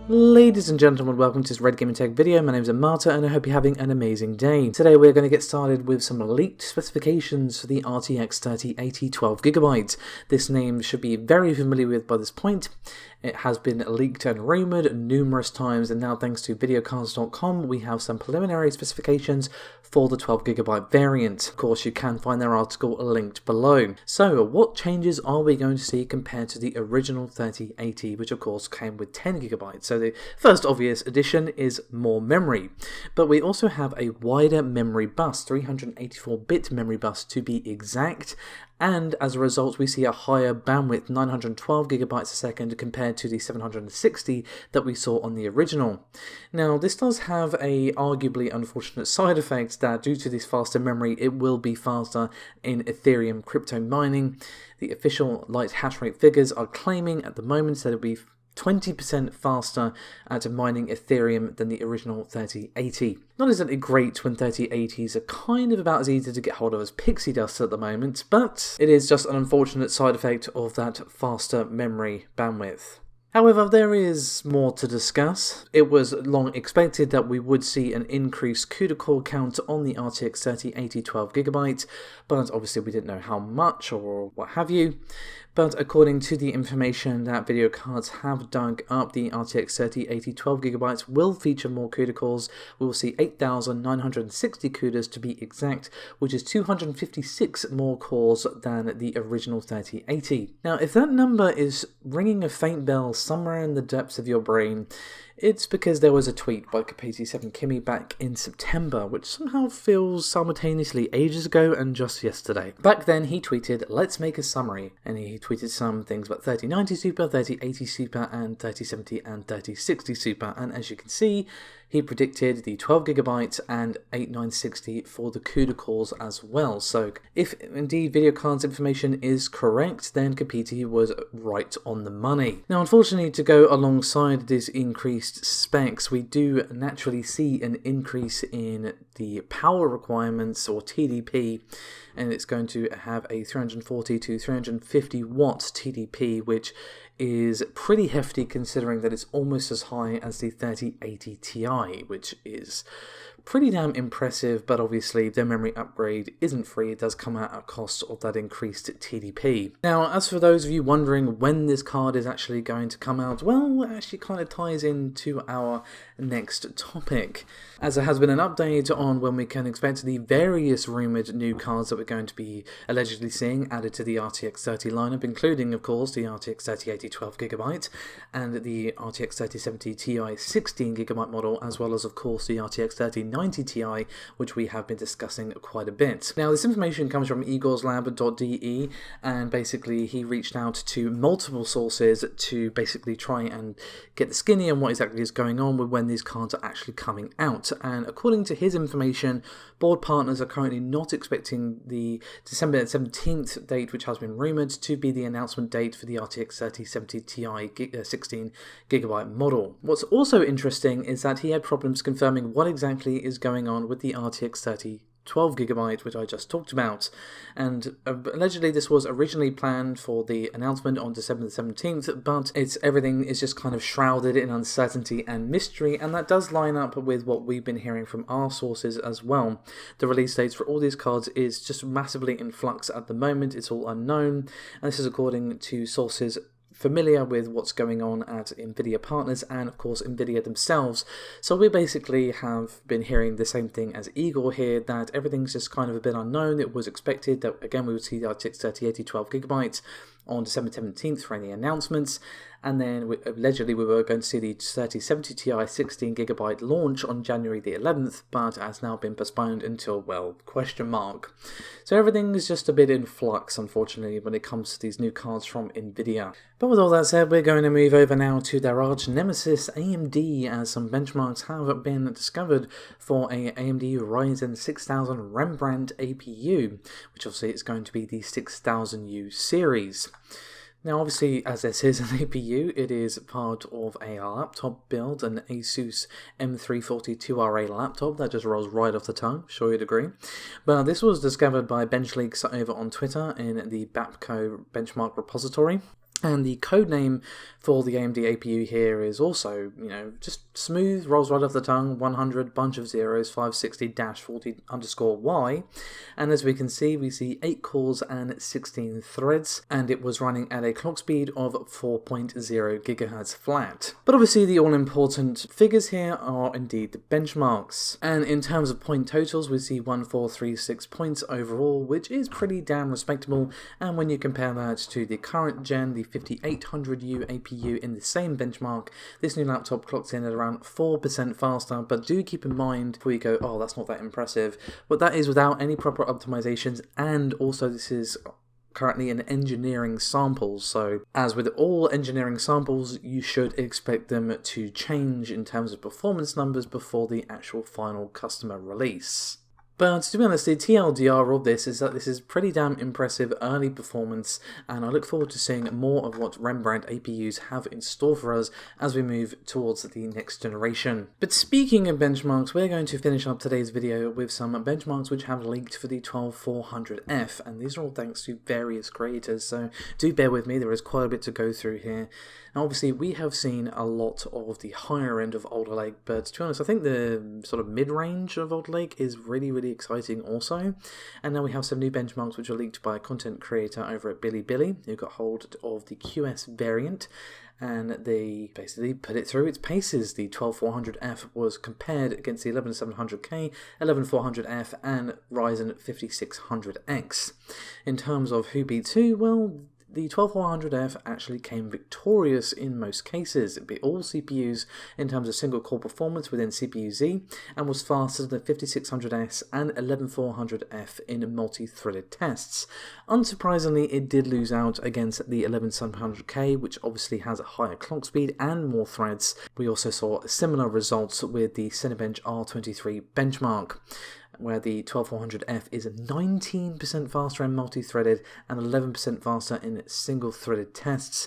Ladies and gentlemen, welcome to this Red Gaming Tech video. My name is Marta and I hope you're having an amazing day. Today we're going to get started with some leaked specifications for the RTX 3080 12GB. This name should be very familiar with by this point. It has been leaked and rumoured numerous times, and now thanks to videocards.com we have some preliminary specifications for the 12GB variant. Of course, you can find their article linked below. So what changes are we going to see compared to the original 3080, which of course came with 10GB? So the first obvious addition is more memory, but we also have a wider memory bus, 384-bit memory bus to be exact, and as a result we see a higher bandwidth, 912GB a second compared to the 760 that we saw on the original. Now this does have a arguably unfortunate side effect that due to this faster memory it will be faster in Ethereum crypto mining. The official light hash rate figures are claiming at the moment that it will be 20% faster at mining Ethereum than the original 3080. Not exactly great when 3080s are kind of about as easy to get hold of as pixie dust at the moment, but it is just an unfortunate side effect of that faster memory bandwidth. However, there is more to discuss. It was long expected that we would see an increased CUDA core count on the RTX 3080 12GB, but obviously we didn't know how much or what have you. But according to the information that video cards have dug up, the RTX 3080 12GB will feature more CUDA cores. We will see 8,960 CUDAs to be exact, which is 256 more cores than the original 3080. Now, if that number is ringing a faint bell somewhere in the depths of your brain, it's because there was a tweet by Capacity7Kimmy back in September, which somehow feels simultaneously ages ago and just yesterday. Back then he tweeted, "Let's make a summary," and he tweeted some things about 3090 Super, 3080 Super, and 3070 and 3060 Super, and as you can see, he predicted the 12GB and 8960 for the CUDA cores as well. So if indeed video cards information is correct, then Capiti was right on the money. Now unfortunately, to go alongside this increased specs, we do naturally see an increase in the power requirements, or TDP, and it's going to have a 340 to 350 watts TDP, which is pretty hefty considering that it's almost as high as the 3080 Ti, which is pretty damn impressive, but obviously their memory upgrade isn't free. It does come at a cost of that increased TDP. Now, as for those of you wondering when this card is actually going to come out, well, it actually kind of ties into our next topic, as there has been an update on when we can expect the various rumoured new cards that we're going to be allegedly seeing added to the RTX 30 lineup, including, of course, the RTX 3080 12GB and the RTX 3070 Ti 16GB model, as well as, of course, the RTX 3090 Ti, which we have been discussing quite a bit. Now, this information comes from igorslab.de, and basically he reached out to multiple sources to basically try and get the skinny on what exactly is going on with when these cards are actually coming out. And according to his information, board partners are currently not expecting the December 17th date, which has been rumoured to be the announcement date for the RTX 3070 Ti 16GB model. What's also interesting is that he had problems confirming what exactly is going on with the RTX 30 12GB, which I just talked about, and allegedly this was originally planned for the announcement on December the 17th, but everything is just kind of shrouded in uncertainty and mystery, and that does line up with what we've been hearing from our sources as well. The release dates for all these cards is just massively in flux at the moment. It's all unknown, and this is according to sources familiar with what's going on at Nvidia partners and of course Nvidia themselves. So we basically have been hearing the same thing as Igor here, that everything's just kind of a bit unknown. It was expected that again we would see the RTX 3080 12GB on December 17th for any announcements, and then allegedly we were going to see the 3070 Ti 16GB launch on January the 11th, but has now been postponed until, well, question mark. So everything is just a bit in flux, unfortunately, when it comes to these new cards from Nvidia. But with all that said, we're going to move over now to their arch nemesis AMD, as some benchmarks have been discovered for a AMD Ryzen 6000 Rembrandt APU, which obviously is going to be the 6000U series. Now obviously, as this is an APU, it is part of a laptop build, an Asus M342RA laptop. That just rolls right off the tongue, sure you'd agree. But this was discovered by BenchLeaks over on Twitter in the BAPCO benchmark repository. And the code name for the AMD APU here is also, just smooth, rolls right off the tongue, 100, bunch of zeros, 560-40_Y. And as we can see, we see 8 cores and 16 threads, and it was running at a clock speed of 4.0 GHz flat. But obviously the all-important figures here are indeed the benchmarks. And in terms of point totals, we see 1436 points overall, which is pretty damn respectable. And when you compare that to the current gen, the 5800U APU in the same benchmark, this new laptop clocks in at around 4% faster, but do keep in mind before you go, oh, that's not that impressive, but that is without any proper optimizations, and also this is currently an engineering sample, so as with all engineering samples, you should expect them to change in terms of performance numbers before the actual final customer release. But to be honest, the TLDR of this is that this is pretty damn impressive early performance, and I look forward to seeing more of what Rembrandt APUs have in store for us as we move towards the next generation. But speaking of benchmarks, we're going to finish up today's video with some benchmarks which have leaked for the 12400F, and these are all thanks to various creators, so do bear with me, there is quite a bit to go through here. Now obviously we have seen a lot of the higher end of Alder Lake, but to be honest, I think the sort of mid-range of Alder Lake is really exciting also. And now we have some new benchmarks which are leaked by a content creator over at Billy, who got hold of the QS variant, and they basically put it through its paces. The 12400F was compared against the 11700K, 11400F, and Ryzen 5600X. In terms of who beats who, well, the 12400F actually came victorious in most cases. It beat all CPUs in terms of single core performance within CPU-Z, and was faster than 5600S and 11400F in multi-threaded tests. Unsurprisingly, it did lose out against the 11700K, which obviously has a higher clock speed and more threads. We also saw similar results with the Cinebench R23 benchmark, where the 12400F is 19% faster in multi-threaded and 11% faster in single-threaded tests.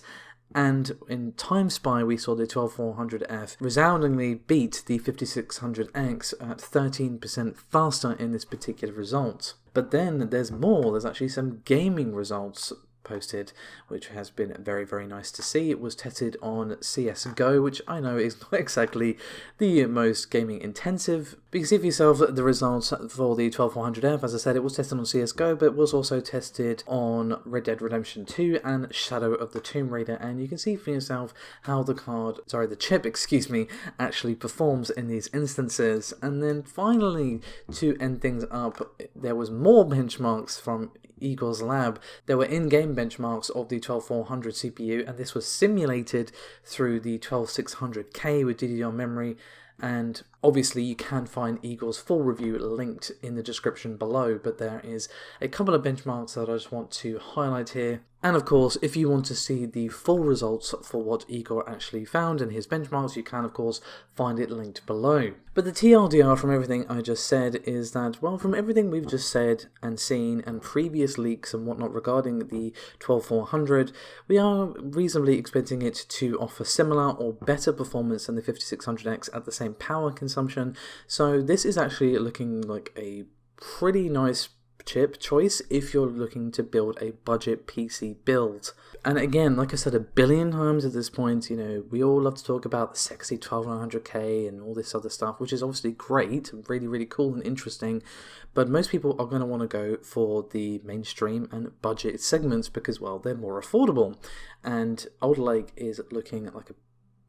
And in Time Spy, we saw the 12400F resoundingly beat the 5600X at 13% faster in this particular result. But then there's more, there's actually some gaming results posted, which has been very nice to see. It was tested on CSGO, which I know is not exactly the most gaming intensive, but you can see for yourself the results for the 12400F. As I said, it was tested on CSGO, but was also tested on Red Dead Redemption 2 and Shadow of the Tomb Raider, and you can see for yourself how the chip, actually performs in these instances. And then finally, to end things up, there was more benchmarks from Igor's lab. There were in-game benchmarks of the 12400 CPU, and this was simulated through the 12600K with DDR memory. And obviously you can find Igor's full review linked in the description below, but there is a couple of benchmarks that I just want to highlight here. And of course, if you want to see the full results for what Igor actually found in his benchmarks, you can of course find it linked below. But the TLDR from everything I just said is that, well, from everything we've just said and seen and previous leaks and whatnot regarding the 12400, we are reasonably expecting it to offer similar or better performance than the 5600X at the same power consumption. So this is actually looking like a pretty nice chip choice if you're looking to build a budget PC build. And again, like I said a billion times at this point, we all love to talk about the sexy 12900K and all this other stuff, which is obviously great, really cool and interesting, but most people are going to want to go for the mainstream and budget segments because, well, they're more affordable. And Alder Lake is looking like a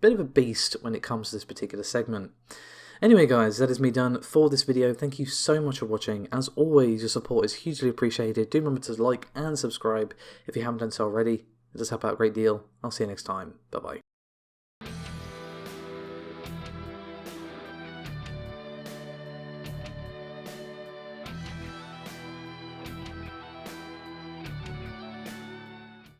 bit of a beast when it comes to this particular segment. Anyway guys, that is me done for this video. Thank you so much for watching. As always, your support is hugely appreciated. Do remember to like and subscribe if you haven't done so already. It does help out a great deal. I'll see you next time. Bye bye.